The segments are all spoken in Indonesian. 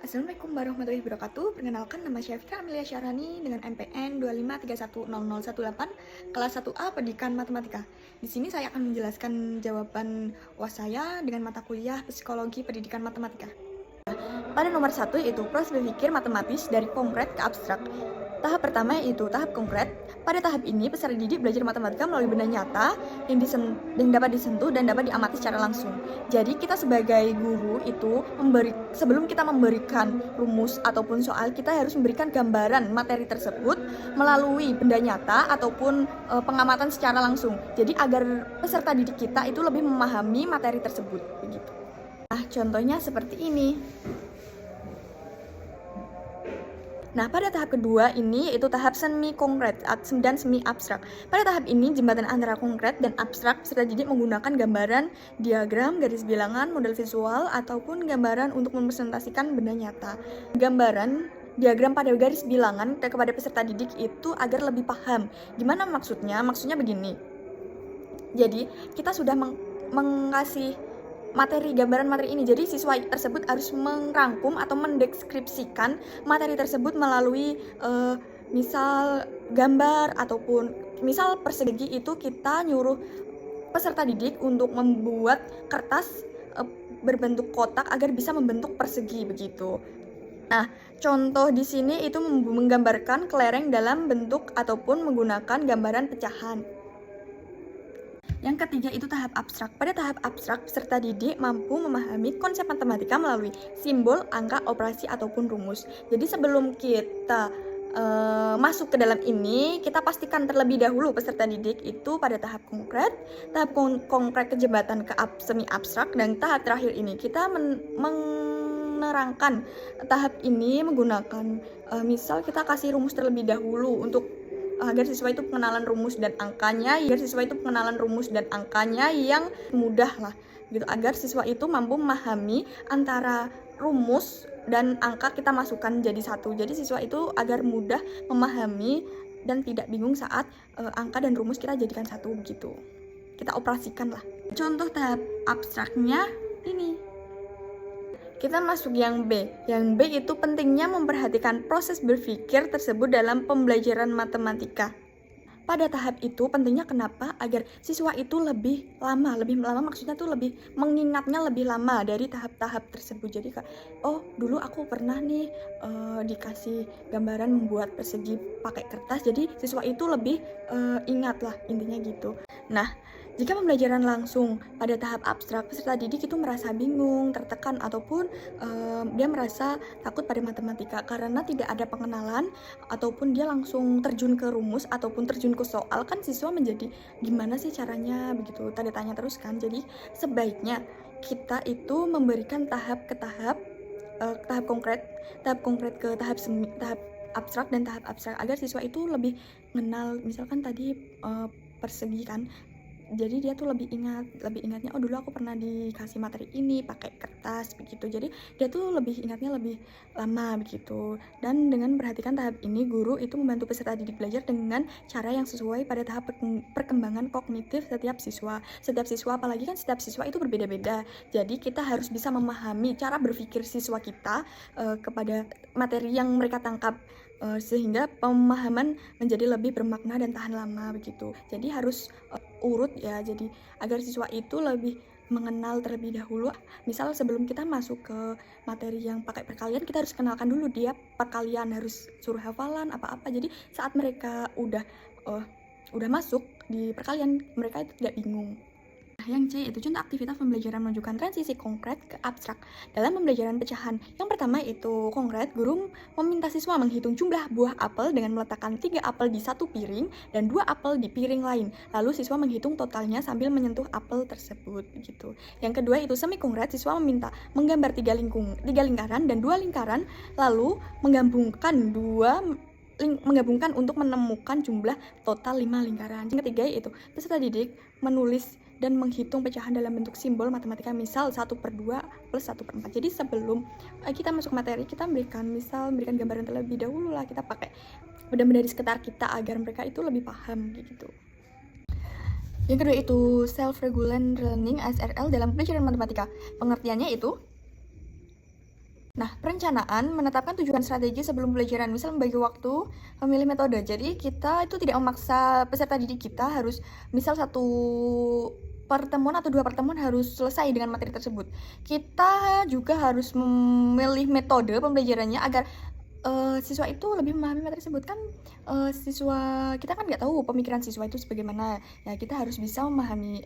Assalamualaikum warahmatullahi wabarakatuh. Perkenalkan, nama saya Fitra Amelia Syarani dengan MPN 253100018 kelas 1A Pendidikan Matematika. Di sini saya akan menjelaskan jawaban UAS saya dengan mata kuliah Psikologi Pendidikan Matematika. Pada nomor 1 yaitu proses berpikir matematis dari konkret ke abstrak. Tahap pertama yaitu tahap konkret. Pada tahap ini, peserta didik belajar matematika melalui benda nyata yang dapat disentuh dan dapat diamati secara langsung. Jadi kita sebagai guru itu sebelum kita memberikan rumus ataupun soal, kita harus memberikan gambaran materi tersebut melalui benda nyata ataupun pengamatan secara langsung. Jadi agar peserta didik kita itu lebih memahami materi tersebut begitu. Nah, contohnya seperti ini. Nah, pada tahap kedua ini yaitu tahap semi konkret dan semi abstrak. Pada tahap ini, jembatan antara konkret dan abstrak peserta didik menggunakan gambaran, diagram, garis bilangan, model visual, ataupun gambaran untuk mempresentasikan benda nyata. Gambaran, diagram pada garis bilangan kepada peserta didik itu agar lebih paham. Gimana maksudnya? Maksudnya begini. Jadi, kita sudah mengasih gambaran materi ini. Jadi siswa tersebut harus merangkum atau mendeskripsikan materi tersebut melalui misal gambar ataupun misal persegi. Itu kita nyuruh peserta didik untuk membuat kertas berbentuk kotak agar bisa membentuk persegi begitu. Nah, contoh di sini itu menggambarkan kelereng dalam bentuk ataupun menggunakan gambaran pecahan. Yang ketiga itu tahap abstrak. Pada tahap abstrak, peserta didik mampu memahami konsep matematika melalui simbol, angka, operasi, ataupun rumus. Jadi sebelum kita masuk ke dalam ini, kita pastikan terlebih dahulu peserta didik itu pada tahap konkret ke jembatan ke semi abstrak, dan tahap terakhir ini kita menerangkan tahap ini menggunakan misal kita kasih rumus terlebih dahulu untuk agar siswa itu pengenalan rumus dan angkanya yang mudah lah gitu, agar siswa itu mampu memahami antara rumus dan angka kita masukkan jadi satu. Jadi siswa itu agar mudah memahami dan tidak bingung saat angka dan rumus kita jadikan satu begitu. Kita operasikan lah. Contoh tahap abstraknya ini. Kita masuk yang B. Yang B itu pentingnya memperhatikan proses berpikir tersebut dalam pembelajaran matematika. Pada tahap itu pentingnya kenapa? Agar siswa itu lebih lama maksudnya tuh lebih mengingatnya lebih lama dari tahap-tahap tersebut. Jadi oh dulu aku pernah nih dikasih gambaran membuat persegi pakai kertas, jadi siswa itu lebih ingat lah, intinya gitu. Nah, jika pembelajaran langsung pada tahap abstrak, peserta didik itu merasa bingung, tertekan, ataupun dia merasa takut pada matematika karena tidak ada pengenalan, ataupun dia langsung terjun ke rumus ataupun terjun ke soal. Kan siswa menjadi gimana sih caranya begitu, tanda tanya terus kan. Jadi sebaiknya kita itu memberikan tahap konkret ke tahap abstrak dan tahap abstrak agar siswa itu lebih mengenal. Misalkan tadi persegi kan, jadi dia tuh lebih ingatnya, oh dulu aku pernah dikasih materi ini pakai kertas begitu. Jadi dia tuh lebih ingatnya lebih lama begitu. Dan dengan memperhatikan tahap ini, guru itu membantu peserta didik belajar dengan cara yang sesuai pada tahap perkembangan kognitif setiap siswa, apalagi kan setiap siswa itu berbeda-beda. Jadi kita harus bisa memahami cara berpikir siswa kita kepada materi yang mereka tangkap, sehingga pemahaman menjadi lebih bermakna dan tahan lama begitu. Jadi harus urut ya, jadi agar siswa itu lebih mengenal terlebih dahulu. Misal sebelum kita masuk ke materi yang pakai perkalian, kita harus kenalkan dulu dia perkalian, harus suruh hafalan apa-apa. Jadi saat mereka udah masuk di perkalian, mereka itu tidak bingung. Yang C itu contoh aktivitas pembelajaran menunjukkan transisi konkret ke abstrak dalam pembelajaran pecahan. Yang pertama itu konkret, guru meminta siswa menghitung jumlah buah apel dengan meletakkan 3 apel di satu piring dan 2 apel di piring lain. Lalu siswa menghitung totalnya sambil menyentuh apel tersebut gitu. Yang kedua itu semi konkret, siswa meminta menggambar 3 lingkaran dan 2 lingkaran, lalu menggabungkan untuk menemukan jumlah total 5 lingkaran. Yang ketiga yaitu peserta didik menulis dan menghitung pecahan dalam bentuk simbol matematika, misal 1/2 plus 1/4. Jadi sebelum kita masuk materi, kita memberikan gambaran terlebih dahulu lah, kita pakai benda-benda di sekitar kita agar mereka itu lebih paham gitu. Yang kedua itu self-regulant learning SRL dalam pelajaran matematika. Pengertiannya itu Nah, perencanaan menetapkan tujuan strategi sebelum pembelajaran, misal membagi waktu, memilih metode. Jadi kita itu tidak memaksa peserta didik kita harus misal satu pertemuan atau 2 pertemuan harus selesai dengan materi tersebut. Kita juga harus memilih metode pembelajarannya agar siswa itu lebih memahami materi tersebut. Kan siswa kita kan nggak tahu pemikiran siswa itu sebagaimana. Ya kita harus bisa memahami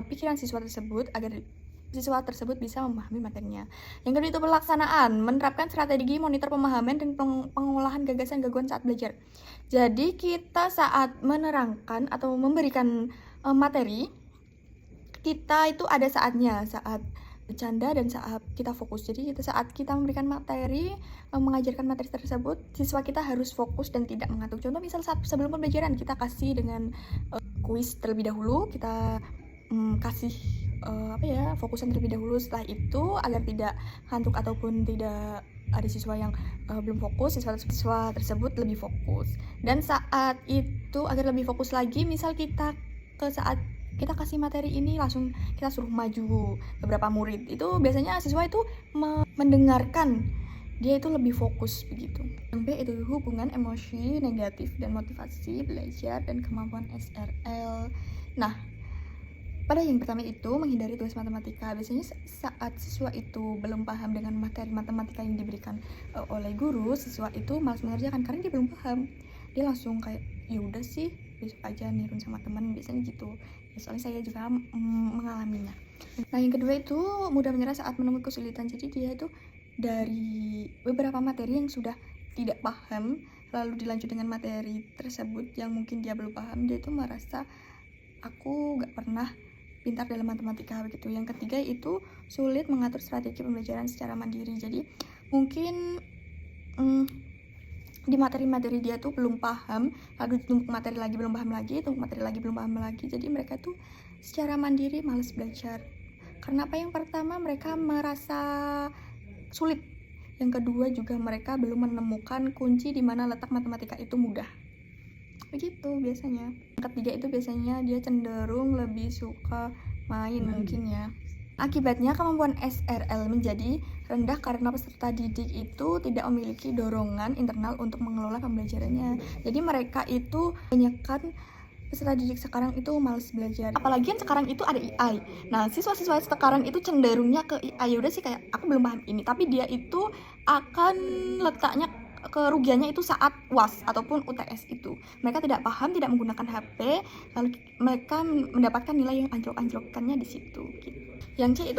pikiran siswa tersebut agar siswa tersebut bisa memahami materinya. Yang kedua itu pelaksanaan, menerapkan strategi monitor pemahaman dan pengolahan gagasan-gagasan saat belajar. Jadi kita saat menerangkan atau memberikan materi, kita itu ada saatnya, saat bercanda dan saat kita fokus. Jadi saat kita memberikan materi, mengajarkan materi tersebut, siswa kita harus fokus dan tidak mengantuk. Contoh misal saat sebelum pembelajaran kita kasih dengan kuis terlebih dahulu, kita kasih fokusan terlebih dahulu. Setelah itu agar tidak ngantuk ataupun tidak ada siswa yang belum fokus, siswa tersebut lebih fokus. Dan saat itu agar lebih fokus lagi, misal kita saat kita kasih materi ini langsung kita suruh maju beberapa murid, itu biasanya siswa itu mendengarkan, dia itu lebih fokus begitu. Yang B itu hubungan emosi negatif dan motivasi belajar dan kemampuan SRL. Nah, pada yang pertama itu menghindari tugas matematika. Biasanya saat siswa itu belum paham dengan materi matematika yang diberikan oleh guru, siswa itu malas mengerjakan karena dia belum paham. Dia langsung kayak ya udah sih besok aja nirun sama teman, biasanya gitu. Ya, soalnya saya juga mengalaminya. Nah, yang kedua itu mudah menyerah saat menemui kesulitan. Jadi dia itu dari beberapa materi yang sudah tidak paham lalu dilanjut dengan materi tersebut yang mungkin dia belum paham, dia itu merasa aku gak pernah pintar dalam matematika begitu. Yang ketiga itu sulit mengatur strategi pembelajaran secara mandiri. Jadi mungkin di materi-materi dia tuh belum paham, lalu ditumpuk materi lagi belum paham lagi, tumpuk materi lagi belum paham lagi. Jadi mereka tuh secara mandiri malas belajar. Karena apa? Yang pertama mereka merasa sulit. Yang kedua juga mereka belum menemukan kunci di mana letak matematika itu mudah. Begitu biasanya. Yang ketiga itu biasanya dia cenderung lebih suka main mungkin ya. Akibatnya kemampuan SRL menjadi rendah karena peserta didik itu tidak memiliki dorongan internal untuk mengelola pembelajarannya. Jadi mereka itu kebanyakan peserta didik sekarang itu malas belajar. Apalagi yang sekarang itu ada AI. Nah, siswa-siswa sekarang itu cenderungnya ke AI. Udah sih kayak aku belum paham ini, tapi dia itu akan letaknya kerugiannya itu saat UAS ataupun UTS itu. Mereka tidak paham, tidak menggunakan HP, lalu mereka mendapatkan nilai yang anjlok-anjlokannya di situ gitu. Yang C itu